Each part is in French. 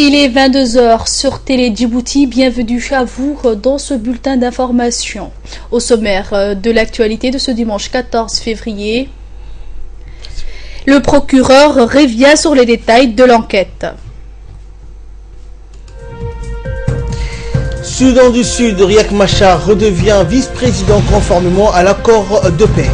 Il est 22 heures sur Télé Djibouti. Bienvenue à vous dans ce bulletin d'information. Au sommaire de l'actualité de ce dimanche 14 février, le procureur revient sur les détails de l'enquête. Soudan du Sud, Riek Machar redevient vice-président conformément à l'accord de paix.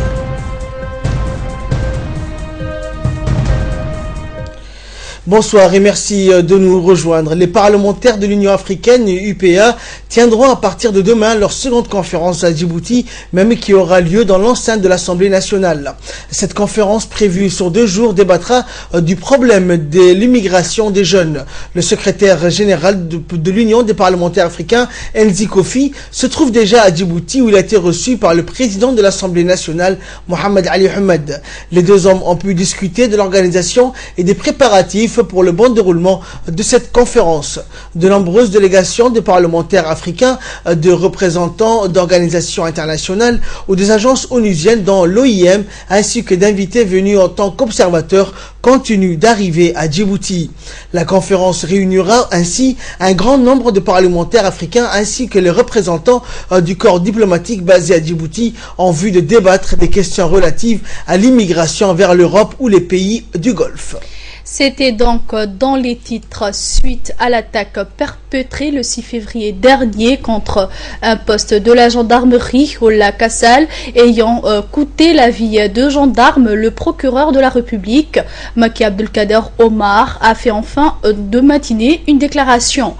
Bonsoir et merci de nous rejoindre. Les parlementaires de l'Union africaine, UPA, tiendront à partir de demain leur seconde conférence à Djibouti, même qui aura lieu dans l'enceinte de l'Assemblée nationale. Cette conférence prévue sur 2 jours débattra du problème de l'immigration des jeunes. Le secrétaire général de l'Union des parlementaires africains, Nzi Kofi, se trouve déjà à Djibouti où il a été reçu par le président de l'Assemblée nationale, Mohamed Ali Ahmed. Les deux hommes ont pu discuter de l'organisation et des préparatifs pour le bon déroulement de cette conférence. De nombreuses délégations de parlementaires africains, de représentants d'organisations internationales ou des agences onusiennes dont l'OIM, ainsi que d'invités venus en tant qu'observateurs continuent d'arriver à Djibouti. La conférence réunira ainsi un grand nombre de parlementaires africains ainsi que les représentants du corps diplomatique basé à Djibouti en vue de débattre des questions relatives à l'immigration vers l'Europe ou les pays du Golfe. C'était donc dans les titres suite à l'attaque perpétrée le 6 février dernier contre un poste de la gendarmerie au lac Assal ayant coûté la vie de gendarmes. Le procureur de la République, Maki Abdelkader Omar, a fait en fin de matinée une déclaration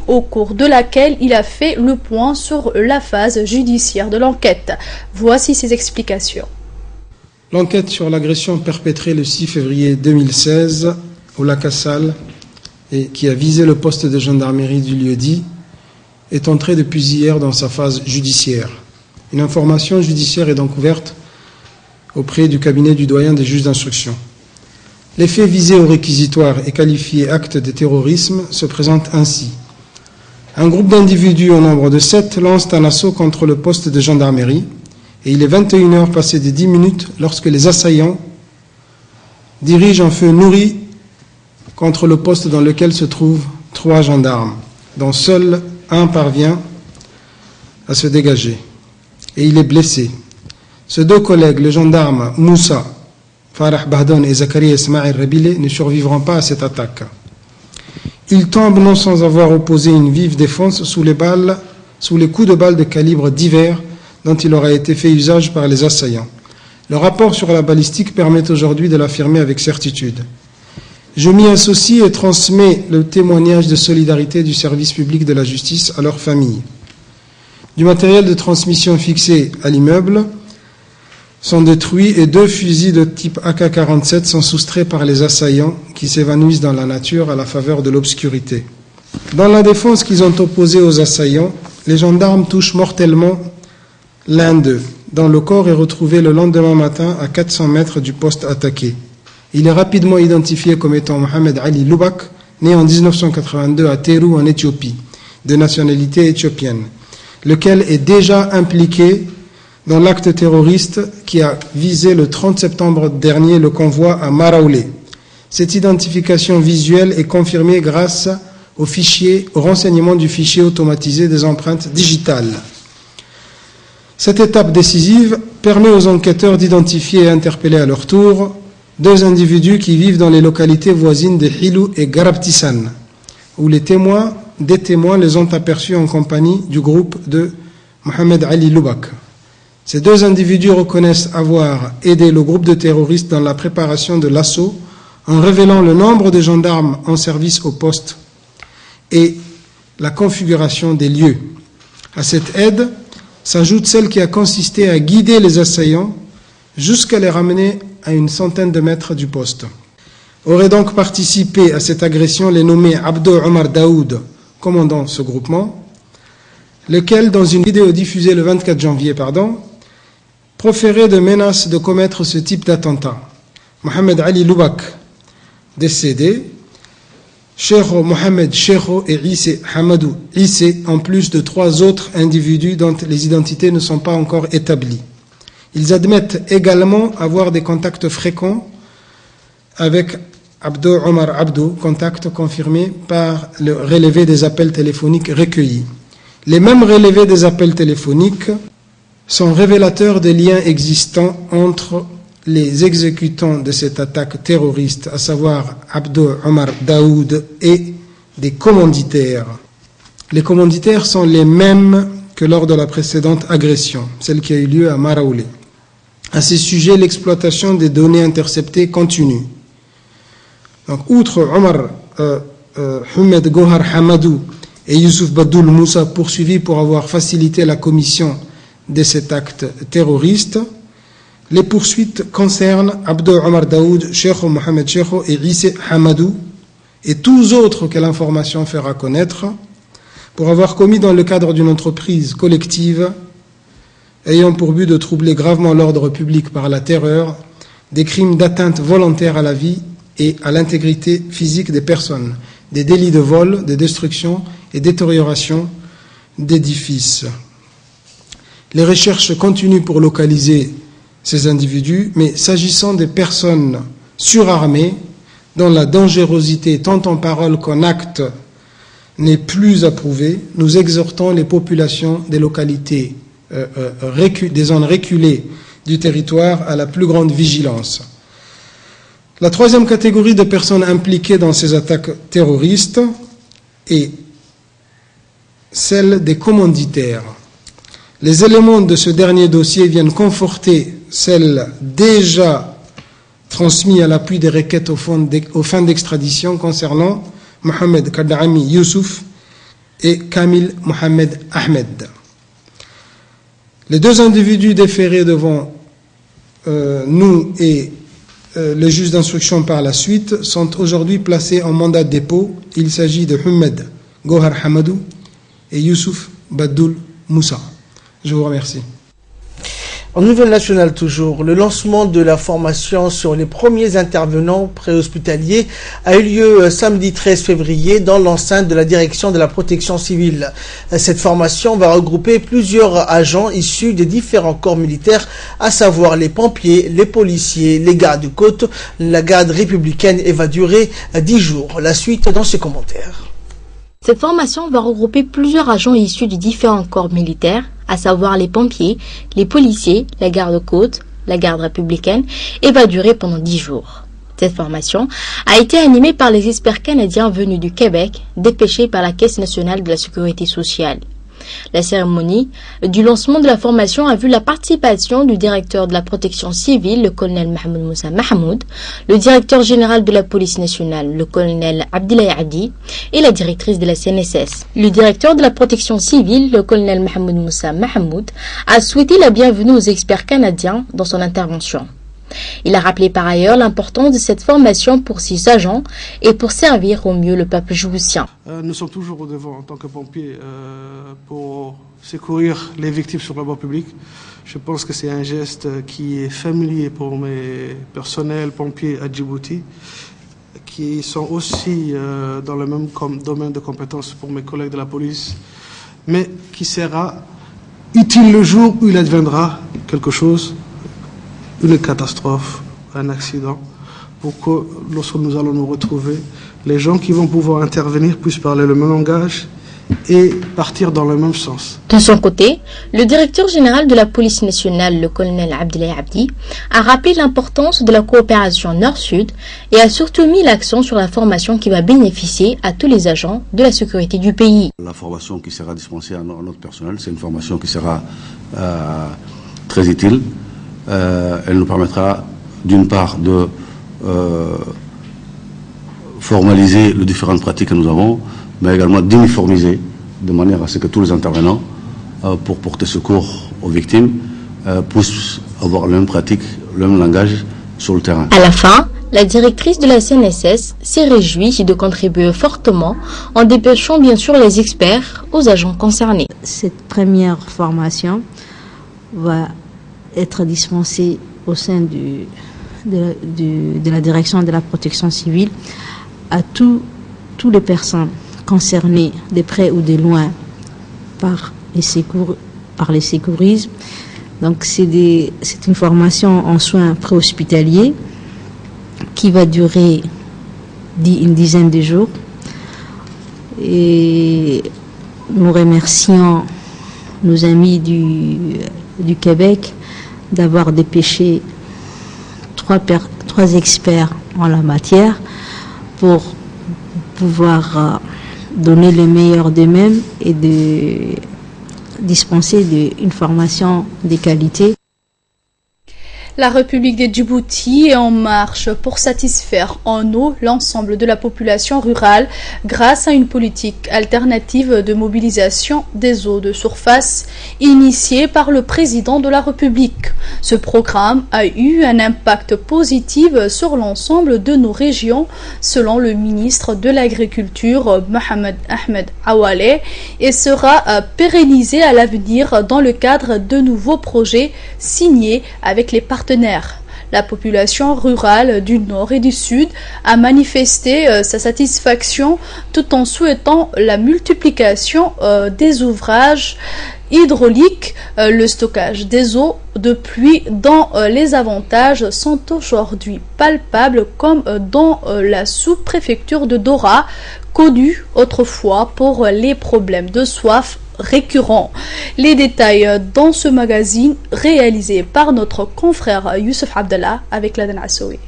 au cours de laquelle il a fait le point sur la phase judiciaire de l'enquête. Voici ses explications. L'enquête sur l'agression perpétrée le 6 février 2016 au lac Assal et qui a visé le poste de gendarmerie du lieu-dit est entrée depuis hier dans sa phase judiciaire. Une information judiciaire est donc ouverte auprès du cabinet du doyen des juges d'instruction. Les faits visés au réquisitoire et qualifiés actes de terrorisme se présentent ainsi. Un groupe d'individus au nombre de 7 lancent un assaut contre le poste de gendarmerie. Et il est 21h passé de 10 minutes lorsque les assaillants dirigent un feu nourri contre le poste dans lequel se trouvent 3 gendarmes, dont seul un parvient à se dégager. Et il est blessé. Ses 2 collègues, le gendarme Moussa Farah Bahdon et Zakaria Ismail Rabile, ne survivront pas à cette attaque. Ils tombent non sans avoir opposé une vive défense sous les coups de balles de calibre divers dont il aura été fait usage par les assaillants. Le rapport sur la balistique permet aujourd'hui de l'affirmer avec certitude. Je m'y associe et transmets le témoignage de solidarité du service public de la justice à leurs familles. Du matériel de transmission fixé à l'immeuble sont détruits et 2 fusils de type AK-47 sont soustraits par les assaillants qui s'évanouissent dans la nature à la faveur de l'obscurité. Dans la défense qu'ils ont opposée aux assaillants, les gendarmes touchent mortellement l'un d'eux, dont le corps est retrouvé le lendemain matin à 400 mètres du poste attaqué. Il est rapidement identifié comme étant Mohamed Ali Loubak, né en 1982 à Terou en Éthiopie, de nationalité éthiopienne, lequel est déjà impliqué dans l'acte terroriste qui a visé le 30 septembre dernier le convoi à Maraoulé. Cette identification visuelle est confirmée grâce au renseignement du fichier automatisé des empreintes digitales. Cette étape décisive permet aux enquêteurs d'identifier et interpeller à leur tour 2 individus qui vivent dans les localités voisines de Hilou et Garabtissan, où des témoins les ont aperçus en compagnie du groupe de Mohamed Ali Loubak. Ces 2 individus reconnaissent avoir aidé le groupe de terroristes dans la préparation de l'assaut en révélant le nombre de gendarmes en service au poste et la configuration des lieux. À cette aide s'ajoute celle qui a consisté à guider les assaillants jusqu'à les ramener à une centaine de mètres du poste. Auraient donc participé à cette agression les nommés Abdo Omar Daoud, commandant ce groupement, lequel, dans une vidéo diffusée le 24 janvier, proférait de menaces de commettre ce type d'attentat. Mohamed Ali Loubak, décédé, Cheikho Mohamed Cheikho et Issé Hamadou Issé, en plus de 3 autres individus dont les identités ne sont pas encore établies. Ils admettent également avoir des contacts fréquents avec Abdou Omar Abdou, contact confirmé par le relevé des appels téléphoniques recueillis. Les mêmes relevés des appels téléphoniques sont révélateurs des liens existants entre les exécutants de cette attaque terroriste, à savoir Abdou Omar Daoud, et des commanditaires. Les commanditaires sont les mêmes que lors de la précédente agression, celle qui a eu lieu à Maraoulé. À ce sujet, l'exploitation des données interceptées continue. Donc, outre Omar Humed Gohar Hamadou et Youssouf Badoul Moussa poursuivis pour avoir facilité la commission de cet acte terroriste, les poursuites concernent Abdou Omar Daoud, Cheikh Mohamed Cheikh et Issé Hamadou et tous autres que l'information fera connaître pour avoir commis dans le cadre d'une entreprise collective ayant pour but de troubler gravement l'ordre public par la terreur, des crimes d'atteinte volontaire à la vie et à l'intégrité physique des personnes, des délits de vol, de destruction et détérioration d'édifices. Les recherches continuent pour localiser ces individus, mais s'agissant des personnes surarmées, dont la dangerosité tant en parole qu'en acte n'est plus approuvée, nous exhortons les populations des localités, des zones reculées du territoire à la plus grande vigilance. La troisième catégorie de personnes impliquées dans ces attaques terroristes est celle des commanditaires. Les éléments de ce dernier dossier viennent conforter celles déjà transmises à l'appui des requêtes aux fins d'extradition concernant Mohamed Kadami Youssouf et Kamil Mohamed Ahmed. Les deux individus déférés devant nous et le juge d'instruction par la suite sont aujourd'hui placés en mandat de dépôt. Il s'agit de Humed Gohar Hamadou et Youssouf Badoul Moussa. Je vous remercie. En nouvelle nationale toujours, le lancement de la formation sur les premiers intervenants préhospitaliers a eu lieu samedi 13 février dans l'enceinte de la direction de la protection civile. Cette formation va regrouper plusieurs agents issus des différents corps militaires, à savoir les pompiers, les policiers, les gardes-côtes, la garde républicaine, et va durer 10 jours. La suite dans ses commentaires. Cette formation va regrouper plusieurs agents issus de différents corps militaires, à savoir les pompiers, les policiers, la garde-côte, la garde républicaine, et va durer pendant 10 jours. Cette formation a été animée par les experts canadiens venus du Québec, dépêchés par la Caisse nationale de la sécurité sociale. La cérémonie du lancement de la formation a vu la participation du directeur de la protection civile, le colonel Mahmoud Moussa Mahmoud, le directeur général de la police nationale, le colonel Abdillahi Adi, et la directrice de la CNSS. Le directeur de la protection civile, le colonel Mahmoud Moussa Mahmoud, a souhaité la bienvenue aux experts canadiens dans son intervention. Il a rappelé par ailleurs l'importance de cette formation pour ses agents et pour servir au mieux le peuple djiboutien. Nous sommes toujours au devant en tant que pompiers pour secourir les victimes sur la voie publique. Je pense que c'est un geste qui est familier pour mes personnels pompiers à Djibouti, qui sont aussi dans le même domaine de compétences pour mes collègues de la police, mais qui sera utile le jour où il adviendra quelque chose, une catastrophe, un accident, pour que lorsque nous allons nous retrouver, les gens qui vont pouvoir intervenir puissent parler le même langage et partir dans le même sens. De son côté, le directeur général de la police nationale, le colonel Abdillahi Abdi, a rappelé l'importance de la coopération Nord-Sud et a surtout mis l'accent sur la formation qui va bénéficier à tous les agents de la sécurité du pays. La formation qui sera dispensée à notre personnel, c'est une formation qui sera très utile. Elle nous permettra d'une part de formaliser les différentes pratiques que nous avons, mais également d'uniformiser de manière à ce que tous les intervenants pour porter secours aux victimes puissent avoir la même pratique, le même langage sur le terrain. À la fin, la directrice de la CNSS s'est réjouie de contribuer fortement en dépêchant bien sûr les experts aux agents concernés. Cette première formation va être dispensée au sein de la direction de la protection civile à toutes les personnes concernées de près ou de loin par les secourismes. Donc c'est une formation en soins préhospitaliers qui va durer une dizaine de jours. Et nous remercions nos amis du Québec d'avoir dépêché trois experts en la matière pour pouvoir donner le meilleur d'eux-mêmes et de dispenser une formation de qualité. La République de Djibouti est en marche pour satisfaire en eau l'ensemble de la population rurale grâce à une politique alternative de mobilisation des eaux de surface initiée par le président de la République. Ce programme a eu un impact positif sur l'ensemble de nos régions, selon le ministre de l'Agriculture Mohamed Ahmed Awale, et sera pérennisé à l'avenir dans le cadre de nouveaux projets signés avec les partenaires. La population rurale du Nord et du Sud a manifesté sa satisfaction tout en souhaitant la multiplication des ouvrages hydrauliques, le stockage des eaux de pluie dont les avantages sont aujourd'hui palpables comme dans la sous-préfecture de Dora, connue autrefois pour les problèmes de soif récurrents. Les détails dans ce magazine réalisé par notre confrère Youssef Abdallah avec Laden Assoui.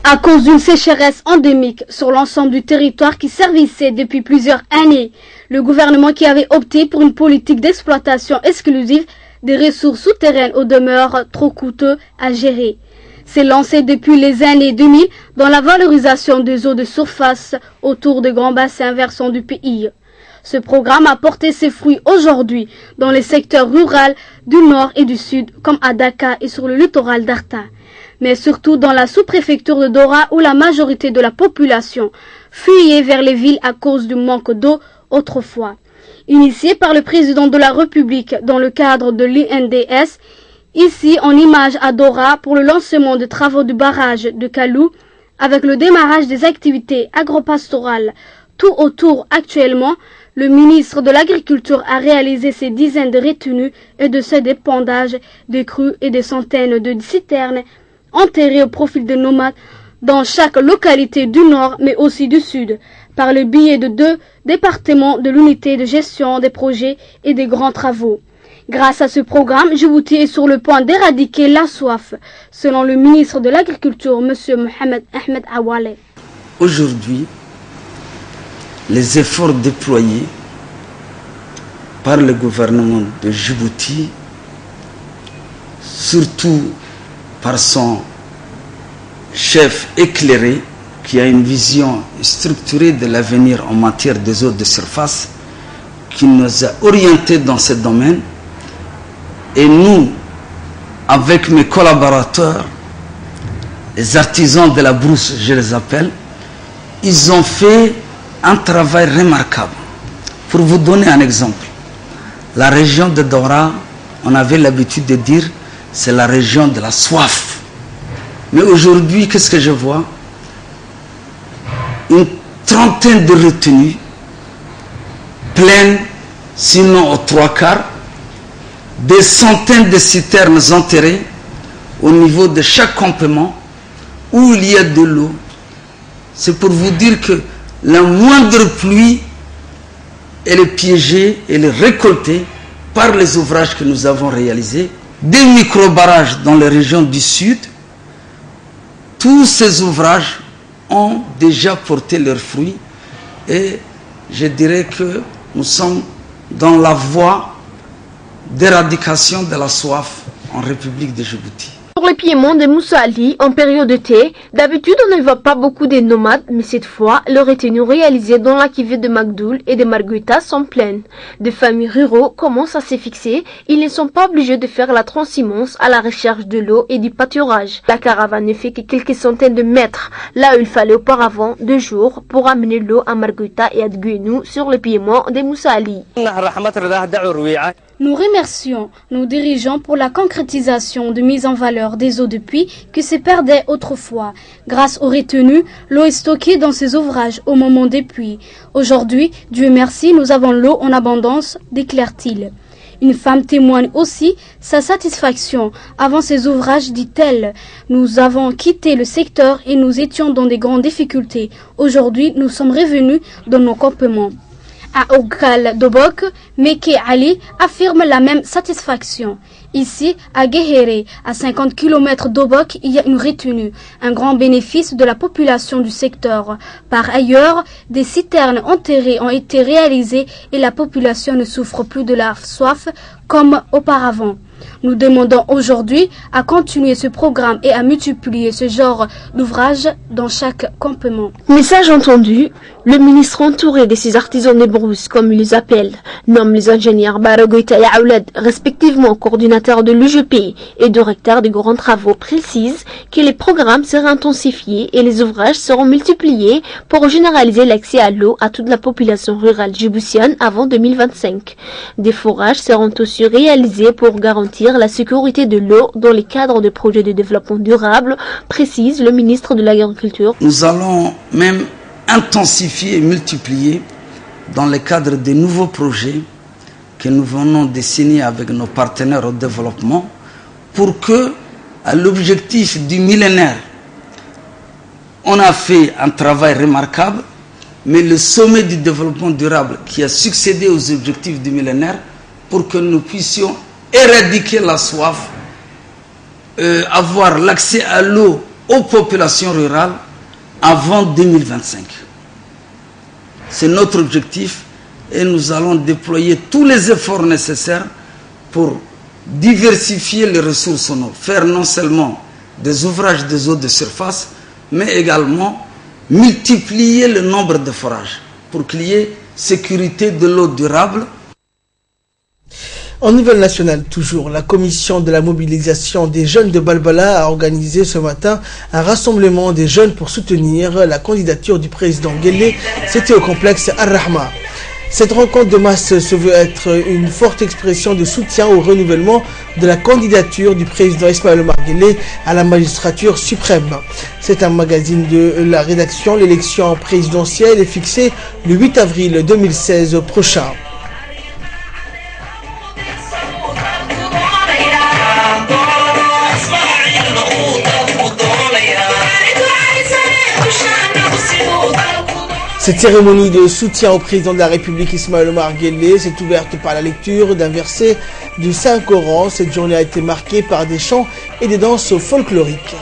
À cause d'une sécheresse endémique sur l'ensemble du territoire qui servissait depuis plusieurs années, le gouvernement qui avait opté pour une politique d'exploitation exclusive des ressources souterraines aux demeures trop coûteux à gérer s'est lancé depuis les années 2000 dans la valorisation des eaux de surface autour des grands bassins versants du pays. Ce programme a porté ses fruits aujourd'hui dans les secteurs ruraux du Nord et du Sud, comme à Dakar et sur le littoral d'Arta, mais surtout dans la sous-préfecture de Dora où la majorité de la population fuyait vers les villes à cause du manque d'eau autrefois. Initié par le président de la République dans le cadre de l'INDS, ici en image à Dora pour le lancement des travaux du barrage de Kalou, avec le démarrage des activités agropastorales tout autour actuellement, le ministre de l'Agriculture a réalisé ces dizaines de retenues et de ces dépendages des crues et des centaines de citernes enterrées au profil des nomades dans chaque localité du Nord mais aussi du Sud, par le biais de 2 départements de l'unité de gestion des projets et des grands travaux. Grâce à ce programme, Djibouti est sur le point d'éradiquer la soif, selon le ministre de l'Agriculture, M. Mohamed Ahmed Awale. Aujourd'hui, les efforts déployés par le gouvernement de Djibouti, surtout par son chef éclairé, qui a une vision structurée de l'avenir en matière des eaux de surface, qui nous a orientés dans ce domaine. Et nous, avec mes collaborateurs, les artisans de la brousse, je les appelle, ils ont fait un travail remarquable. Pour vous donner un exemple, la région de Dora, on avait l'habitude de dire, c'est la région de la soif. Mais aujourd'hui, qu'est-ce que je vois? Une trentaine de retenues, pleines, sinon aux 3/4, des centaines de citernes enterrées au niveau de chaque campement où il y a de l'eau. C'est pour vous dire que la moindre pluie, elle est piégée, elle est récoltée par les ouvrages que nous avons réalisés. Des micro-barrages dans les régions du Sud, tous ces ouvrages ont déjà porté leurs fruits et je dirais que nous sommes dans la voie d'éradication de la soif en République de Djibouti. Pour le piémont de Moussa Ali, en période d'été, d'habitude on ne voit pas beaucoup de nomades, mais cette fois, les retenues réalisées dans la cuvée de Magdoul et de Marguita sont pleines. Des familles ruraux commencent à se fixer, ils ne sont pas obligés de faire la transhumance à la recherche de l'eau et du pâturage. La caravane ne fait que quelques centaines de mètres, là où il fallait auparavant 2 jours pour amener l'eau à Marguita et à Dguenou sur le piémont de Moussa Ali. Nous remercions nos dirigeants pour la concrétisation de mise en valeur des eaux de pluie qui se perdaient autrefois. Grâce aux retenues, l'eau est stockée dans ces ouvrages au moment des pluies. Aujourd'hui, Dieu merci, nous avons l'eau en abondance, déclare-t-il. Une femme témoigne aussi sa satisfaction. Avant ces ouvrages, dit-elle, nous avons quitté le secteur et nous étions dans des grandes difficultés. Aujourd'hui, nous sommes revenus dans nos campements. À Ogal Dobok, Meke Ali affirme la même satisfaction. Ici, à Guéhéré, à 50 km d'Obok, il y a une retenue, un grand bénéfice de la population du secteur. Par ailleurs, des citernes enterrées ont été réalisées et la population ne souffre plus de la soif comme auparavant. Nous demandons aujourd'hui à continuer ce programme et à multiplier ce genre d'ouvrages dans chaque campement. Message entendu, le ministre entouré de ses artisans des brousses, comme il les appelle, nomme les ingénieurs Baragoïta et Aoulad, respectivement coordinateurs de l'UGP et directeurs des grands travaux, précise que les programmes seront intensifiés et les ouvrages seront multipliés pour généraliser l'accès à l'eau à toute la population rurale djiboutienne avant 2025. Des forages seront aussi réalisés pour garantir la sécurité de l'eau dans les cadres de projets de développement durable, précise le ministre de l'Agriculture. Nous allons même intensifier et multiplier dans le cadre des nouveaux projets que nous venons de signer avec nos partenaires au développement pour que, à l'objectif du millénaire, on a fait un travail remarquable, mais le sommet du développement durable qui a succédé aux objectifs du millénaire pour que nous puissions éradiquer la soif, avoir l'accès à l'eau aux populations rurales avant 2025. C'est notre objectif et nous allons déployer tous les efforts nécessaires pour diversifier les ressources en eau, faire non seulement des ouvrages des eaux de surface, mais également multiplier le nombre de forages pour qu'il y ait sécurité de l'eau durable. En nouvelle nationale, toujours, la commission de la mobilisation des jeunes de Balbala a organisé ce matin un rassemblement des jeunes pour soutenir la candidature du président Guelleh. C'était au complexe Ar-Rahma. Cette rencontre de masse se veut être une forte expression de soutien au renouvellement de la candidature du président Ismaël Omar Guelleh à la magistrature suprême. C'est un magazine de la rédaction. L'élection présidentielle est fixée le 8 avril 2016 prochain. Cette cérémonie de soutien au président de la République Ismaël Omar Guelleh s'est ouverte par la lecture d'un verset du Saint-Coran. Cette journée a été marquée par des chants et des danses folkloriques.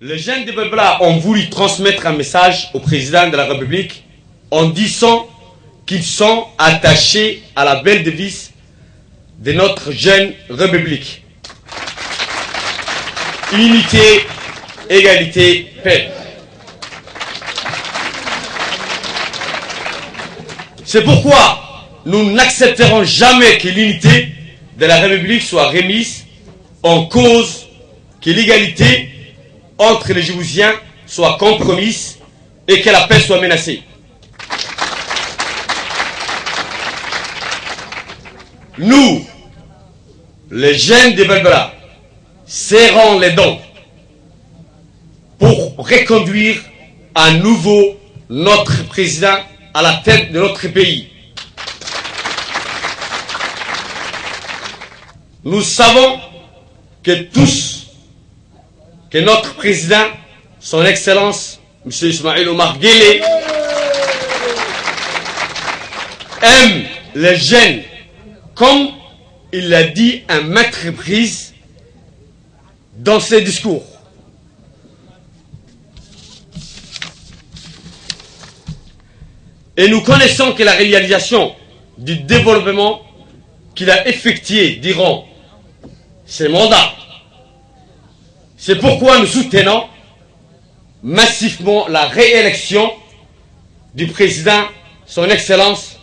Les jeunes de Balbala ont voulu transmettre un message au président de la République en disant qu'ils sont attachés à la belle devise de notre jeune République. Unité, égalité, paix. C'est pourquoi nous n'accepterons jamais que l'unité de la République soit remise en cause, que l'égalité entre les Djiboutiens soit compromise et que la paix soit menacée. Nous, les jeunes de Balbala, serrons les dents pour reconduire à nouveau notre président à la tête de notre pays. Nous savons que notre président, son Excellence, M. Ismaël Omar Guelleh, aime les jeunes comme il l'a dit à maintes reprises dans ses discours. Et nous connaissons que la réalisation du développement qu'il a effectué durant ses mandats. C'est pourquoi nous soutenons massivement la réélection du président, son Excellence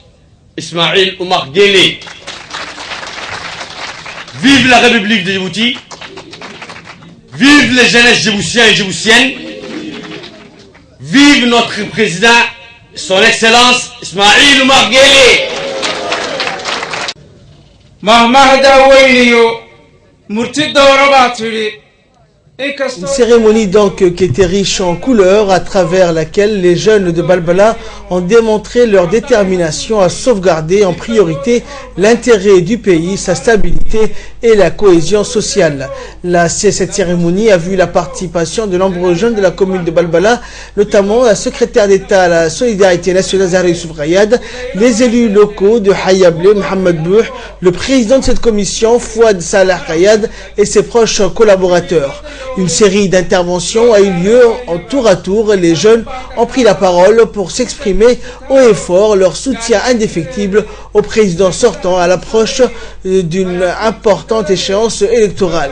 Ismaël Omar Guelleh. Vive la République de Djibouti. Vive les jeunesses djiboutiens et djiboutiennes. Vive notre président, son excellence Ismaïl Omar Guelleh. Une cérémonie donc qui était riche en couleurs, à travers laquelle les jeunes de Balbala ont démontré leur détermination à sauvegarder en priorité l'intérêt du pays, sa stabilité et la cohésion sociale. Cette cérémonie a vu la participation de nombreux jeunes de la commune de Balbala, notamment la secrétaire d'État à la solidarité nationale Zahra Youssouf Rayad, les élus locaux de Hayablé, Mohamed Bouh, le président de cette commission, Fouad Salah Rayad, et ses proches collaborateurs. Une série d'interventions a eu lieu en tour à tour. Les jeunes ont pris la parole pour s'exprimer haut et fort leur soutien indéfectible au président sortant à l'approche d'une importante échéance électorale.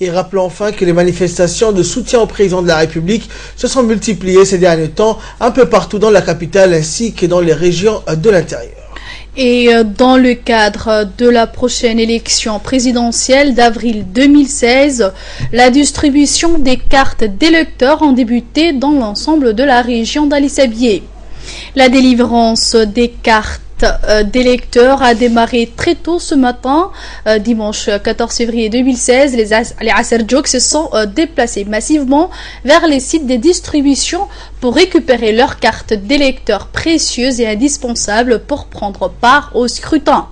Et rappelons enfin que les manifestations de soutien au président de la République se sont multipliées ces derniers temps un peu partout dans la capitale ainsi que dans les régions de l'intérieur. Et dans le cadre de la prochaine élection présidentielle d'avril 2016, la distribution des cartes d'électeurs a débuté dans l'ensemble de la région d'Ali Sabieh. La délivrance des cartes d'électeurs a démarré très tôt ce matin, dimanche 14 février 2016. Les Asserjok se sont déplacés massivement vers les sites de distribution pour récupérer leurs cartes d'électeurs précieuses et indispensables pour prendre part au scrutin.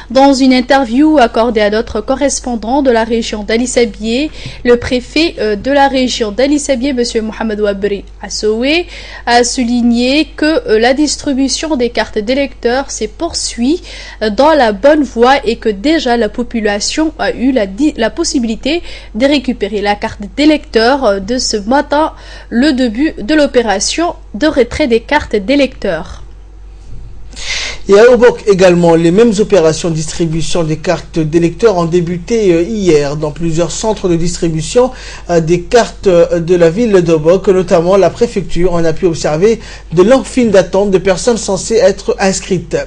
Dans une interview accordée à notre correspondant de la région d'Ali Sabieh, le préfet de la région d'Ali Sabieh, M. Mohamed Wabri Assoué, a souligné que la distribution des cartes d'électeurs se poursuit dans la bonne voie et que déjà la population a eu la possibilité de récupérer la carte d'électeur de ce matin, le début de l'opération de retrait des cartes d'électeurs. Et à Obok également, les mêmes opérations de distribution des cartes d'électeurs ont débuté hier dans plusieurs centres de distribution des cartes de la ville d'Obok, notamment la préfecture. On a pu observer de longues files d'attente de personnes censées être inscrites.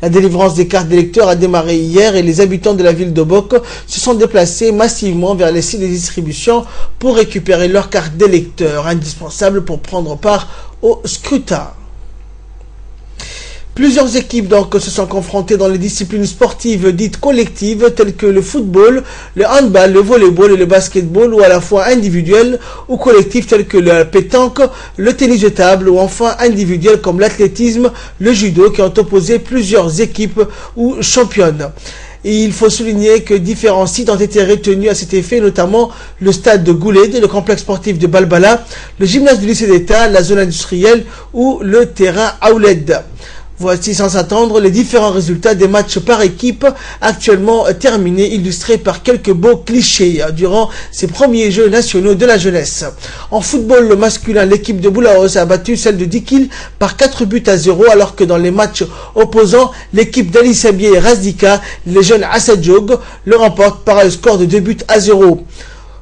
La délivrance des cartes d'électeurs a démarré hier et les habitants de la ville d'Obok se sont déplacés massivement vers les sites de distribution pour récupérer leurs cartes d'électeurs, indispensables pour prendre part au scrutin. Plusieurs équipes donc se sont confrontées dans les disciplines sportives dites collectives telles que le football, le handball, le volleyball et le basketball, ou à la fois individuelles ou collectives telles que le pétanque, le tennis de table ou enfin individuelles comme l'athlétisme, le judo, qui ont opposé plusieurs équipes ou championnes. Et il faut souligner que différents sites ont été retenus à cet effet, notamment le stade de Gouled, le complexe sportif de Balbala, le gymnase du lycée d'État, la zone industrielle ou le terrain Aouled. Voici sans attendre les différents résultats des matchs par équipe actuellement terminés, illustrés par quelques beaux clichés durant ces premiers Jeux nationaux de la jeunesse. En football le masculin, l'équipe de Boulaos a battu celle de Dikil par 4-0, alors que dans les matchs opposants, l'équipe d'Ali Sabieh et Razdika, les jeunes Assadjog, le remportent par un score de 2-0.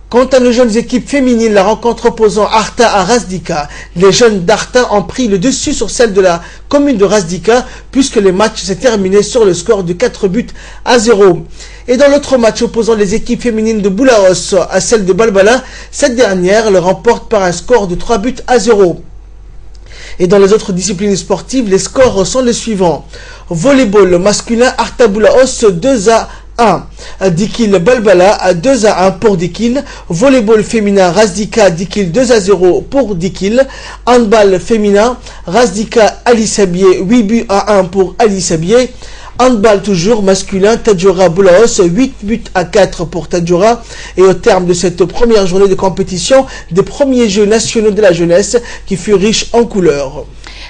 Quant à nos jeunes équipes féminines, la rencontre opposant Arta à Razdika, les jeunes d'Arta ont pris le dessus sur celle de la commune de Razdika, puisque les matchs s'est terminé sur le score de 4-0. Et dans l'autre match opposant les équipes féminines de Boulaos à celle de Balbala, cette dernière le remporte par un score de 3-0. Et dans les autres disciplines sportives, les scores sont les suivants. Volleyball masculin, Arta Boulaos 2-1. Dikil Balbala à 2-1 pour Dikil. Volleyball féminin Razdika Dikil 2-0 pour Dikil. Handball féminin Razdika Ali Sabieh 8-1 pour Ali Sabieh. Handball toujours masculin Tadjoura Boulaos 8-4 pour Tadjoura. Et au terme de cette première journée de compétition des premiers Jeux nationaux de la jeunesse qui fut riche en couleurs.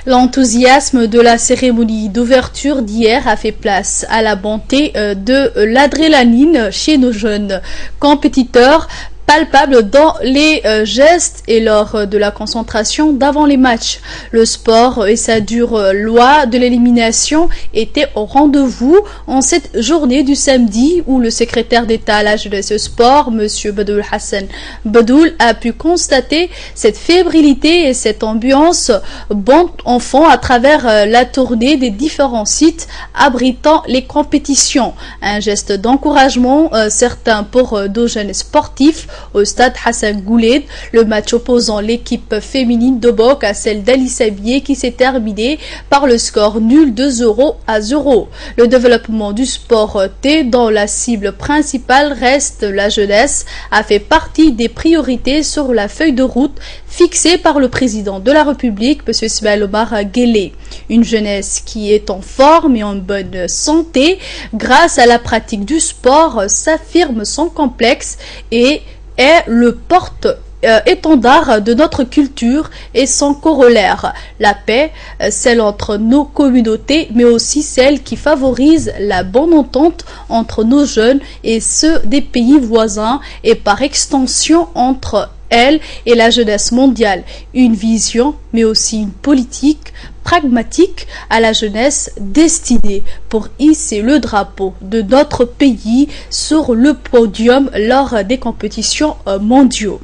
L'enthousiasme de la cérémonie d'ouverture d'hier a fait place à la bonté de l'adrénaline chez nos jeunes compétiteurs. palpable dans les gestes et lors de la concentration d'avant les matchs. Le sport et sa dure loi de l'élimination étaient au rendez-vous en cette journée du samedi où le secrétaire d'État à la jeunesse et sport, M. Badoul Hassan Badoul, a pu constater cette fébrilité et cette ambiance bon enfant à travers la tournée des différents sites abritant les compétitions. Un geste d'encouragement certain pour nos jeunes sportifs au stade Hassan Gouled, le match opposant l'équipe féminine de Boc à celle d'Ali Sabié qui s'est terminé par le score nul de 0-0. Le développement du sport T dans la cible principale reste la jeunesse a fait partie des priorités sur la feuille de route fixée par le président de la République, M. Ismaël Omar Guelleh. Une jeunesse qui est en forme et en bonne santé grâce à la pratique du sport s'affirme sans complexe et est le porte-étendard de notre culture et son corollaire. La paix, celle entre nos communautés, mais aussi celle qui favorise la bonne entente entre nos jeunes et ceux des pays voisins et par extension entre elle et la jeunesse mondiale. Une vision, mais aussi une politique pragmatique à la jeunesse destinée pour hisser le drapeau de notre pays sur le podium lors des compétitions mondiaux.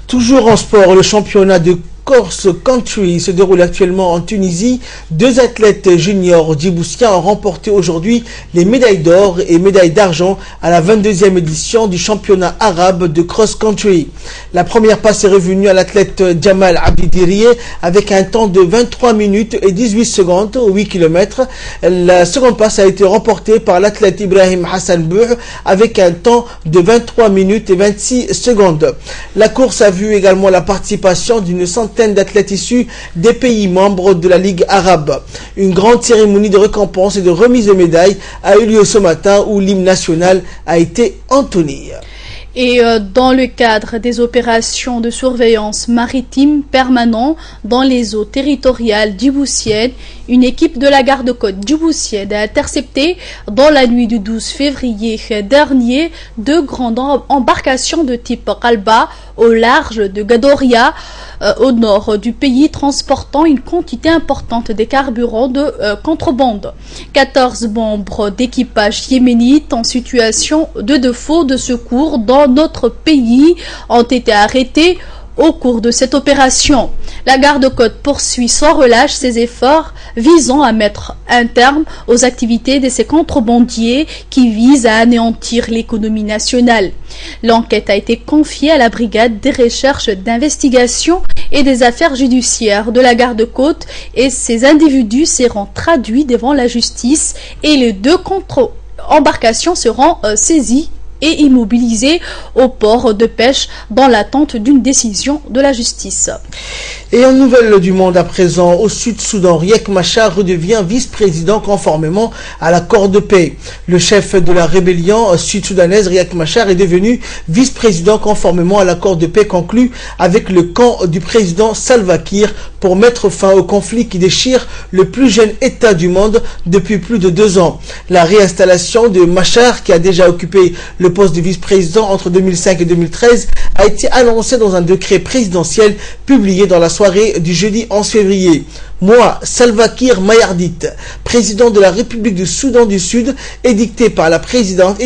Toujours en sport, le championnat de Cross Country se déroule actuellement en Tunisie. 2 athlètes juniors djiboutiens ont remporté aujourd'hui les médailles d'or et médailles d'argent à la 22e édition du championnat arabe de Cross Country. La première passe est revenue à l'athlète Jamal Abdidirie avec un temps de 23 minutes et 18 secondes au 8 km. La seconde passe a été remportée par l'athlète Ibrahim Hassan Bouh avec un temps de 23 minutes et 26 secondes. La course a vu également la participation d'une centaine d'athlètes issus des pays membres de la Ligue arabe. Une grande cérémonie de récompense et de remise de médailles a eu lieu ce matin où l'hymne national a été entonné. Et dans le cadre des opérations de surveillance maritime permanent dans les eaux territoriales djiboutiennes, une équipe de la garde-côte djiboutienne a intercepté dans la nuit du 12 février dernier 2 grandes embarcations de type Qalba au large de Gadoria, au nord du pays, transportant une quantité importante de carburants de contrebande. 14 membres d'équipage yéménites en situation de défaut de secours dans notre pays ont été arrêtés au cours de cette opération. La garde-côte poursuit sans relâche ses efforts visant à mettre un terme aux activités de ces contrebandiers qui visent à anéantir l'économie nationale. L'enquête a été confiée à la brigade des recherches d'investigation et des affaires judiciaires de la garde-côte et ces individus seront traduits devant la justice et les 2 contre-embarcations seront saisies et immobilisé au port de pêche dans l'attente d'une décision de la justice. Et en nouvelle du monde à présent, au Sud-Soudan, Riek Machar redevient vice-président conformément à l'accord de paix. Le chef de la rébellion sud-soudanaise, Riek Machar, est devenu vice-président conformément à l'accord de paix conclu avec le camp du président Salva Kiir pour mettre fin au conflit qui déchire le plus jeune État du monde depuis plus de 2 ans. La réinstallation de Machar, qui a déjà occupé le poste de vice-président entre 2005 et 2013, a été annoncée dans un décret présidentiel publié dans la soirée du jeudi 11 février. Moi, Salva Kiir Mayardit, président de la République du Soudan du Sud, édicte par la présidente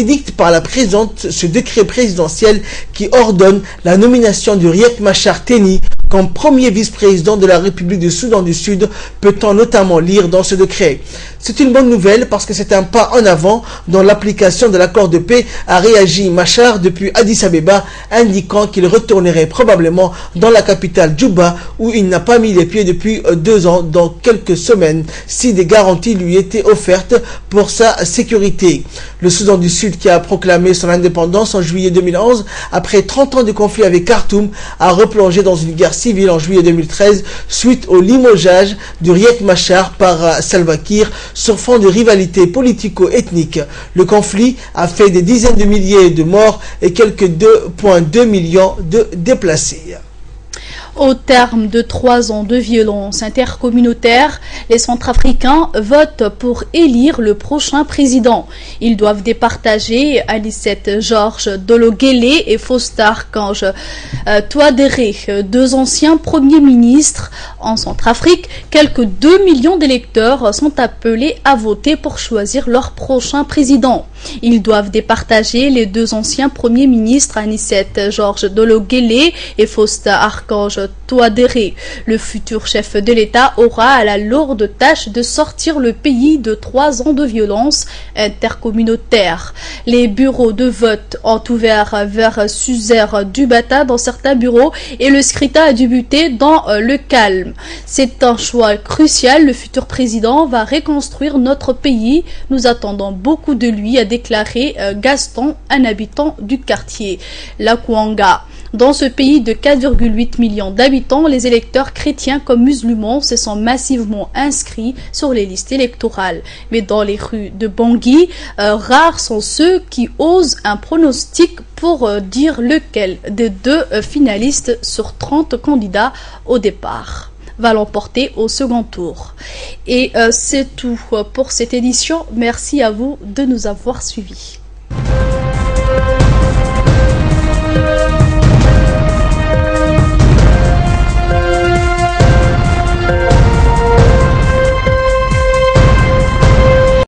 ce décret présidentiel qui ordonne la nomination de Riek Machar Teni comme premier vice-président de la République du Soudan du Sud, peut-on notamment lire dans ce décret. C'est une bonne nouvelle parce que c'est un pas en avant dans l'application de l'accord de paix, a réagi Machar depuis Addis Abeba, indiquant qu'il retournerait probablement dans la capitale Djouba où il n'a pas mis les pieds depuis 2 ans dans quelques semaines si des garanties lui étaient offertes pour sa sécurité. Le Soudan du Sud, qui a proclamé son indépendance en juillet 2011 après 30 ans de conflit avec Khartoum, a replongé dans une guerre civile en juillet 2013 suite au limogeage de Riek Machar par Salva Kiir sur fond de rivalité politico-ethnique. Le conflit a fait des dizaines de milliers de morts et quelques 2,2 millions de déplacés. Au terme de 3 ans de violence intercommunautaire, les Centrafricains votent pour élire le prochain président. Ils doivent départager Anicet Georges Dologuélé et Faustin Archange Touadéré, 2 anciens premiers ministres. En Centrafrique, quelques 2 millions d'électeurs sont appelés à voter pour choisir leur prochain président. Ils doivent départager les 2 anciens premiers ministres Anicet Georges Dologuélé et Faustin Archange Touadéré. Le futur chef de l'État aura la lourde tâche de sortir le pays de 3 ans de violence intercommunautaire. Les bureaux de vote ont ouvert vers Suzère du Bata dans certains bureaux et le scrutin a débuté dans le calme. C'est un choix crucial. Le futur président va reconstruire notre pays. Nous attendons beaucoup de lui, a déclaré Gaston, un habitant du quartier La Kouanga. Dans ce pays de 4,8 millions d'habitants, les électeurs chrétiens comme musulmans se sont massivement inscrits sur les listes électorales. Mais dans les rues de Bangui, rares sont ceux qui osent un pronostic pour dire lequel des 2 finalistes sur 30 candidats au départ va l'emporter au second tour. Et c'est tout pour cette édition. Merci à vous de nous avoir suivis.